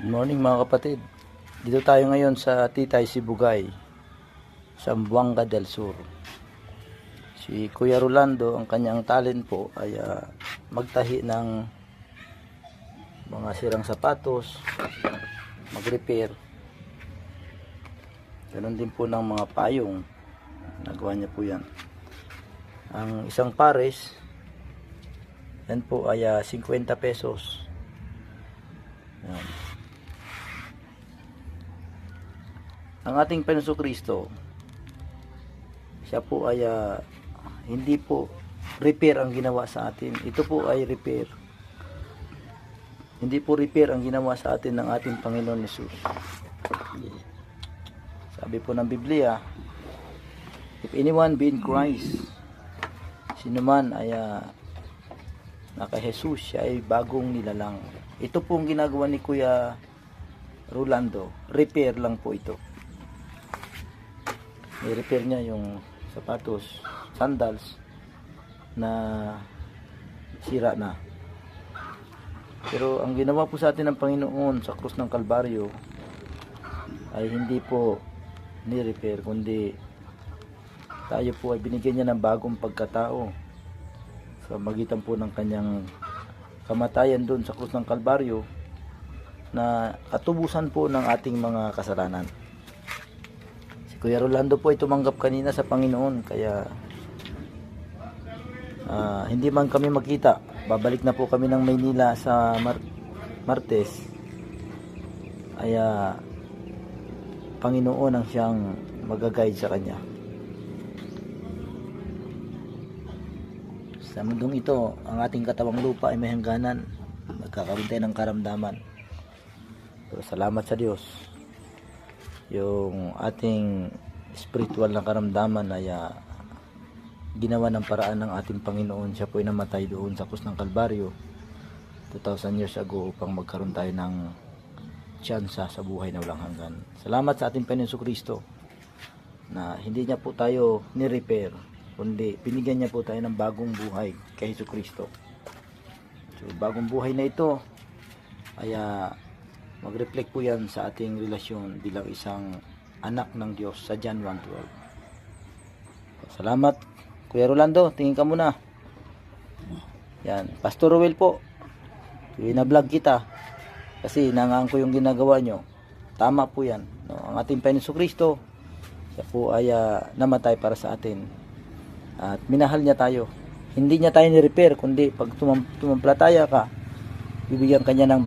Good morning mga kapatid. Dito tayo ngayon sa Titay Sibugay, Zamboanga del Sur. Si Kuya Rolando, ang kanyang talent po ay magtahi ng mga sirang sapatos, mag-repair. Ganon din po ng mga payong. Nagawa niya po yan. Ang isang pares, yan po ay 50 pesos. Yan. Ang ating Panginoon Kristo, siya po ay hindi po repair ang ginawa sa atin. Ito po ay repair. Hindi po repair ang ginawa sa atin ng ating Panginoon Jesus. Sabi po ng Biblia, if anyone be in Christ, sino man ay naka Jesus, siya ay bagong nilalang. Ito po ang ginagawa ni Kuya Rolando. Repair lang po ito. I-repair niya yung sapatos, sandals na sira na. Pero ang ginawa po sa atin ng Panginoon sa krus ng Kalbaryo ay hindi po ni-repair, kundi tayo po ay binigyan niya ng bagong pagkatao sa magitan po ng kanyang kamatayan doon sa krus ng Kalbaryo na katubusan po ng ating mga kasalanan. Kuya Rolando po ay tumanggap kanina sa Panginoon, kaya hindi man kami magkita. Babalik na po kami ng Maynila sa Martes. Ay Panginoon ang siyang mag-guide sa kanya. Sa mundong ito, ang ating katawang lupa ay may hangganan. Magkakaroon tayo ng karamdaman. Pero salamat sa Diyos, yung ating spiritual na karamdaman ay ginawa ng paraan ng ating Panginoon. Siya po ay namatay doon sa krus ng Kalbaryo 2,000 years ago upang magkaroon tayo ng tsansa sa buhay na walang hanggan. Salamat sa ating Panginoon Kristo na hindi niya po tayo ni-repair, kundi binigyan niya po tayo ng bagong buhay kay Hesus Kristo. So bagong buhay na ito ay mag-reflect po yan sa ating relasyon bilang isang anak ng Diyos sa John 1:12. Salamat Kuya Rolando, tingin ka muna. Yan, Pastor Ruel po, na-vlog kita kasi nangaan ko yung ginagawa nyo. Tama po yan, no? Ang ating Panginoon Kristo, siya po ay namatay para sa atin at minahal niya tayo. Hindi niya tayo ni-repair, kundi pag tumamplataya ka, bibigyan kanya ng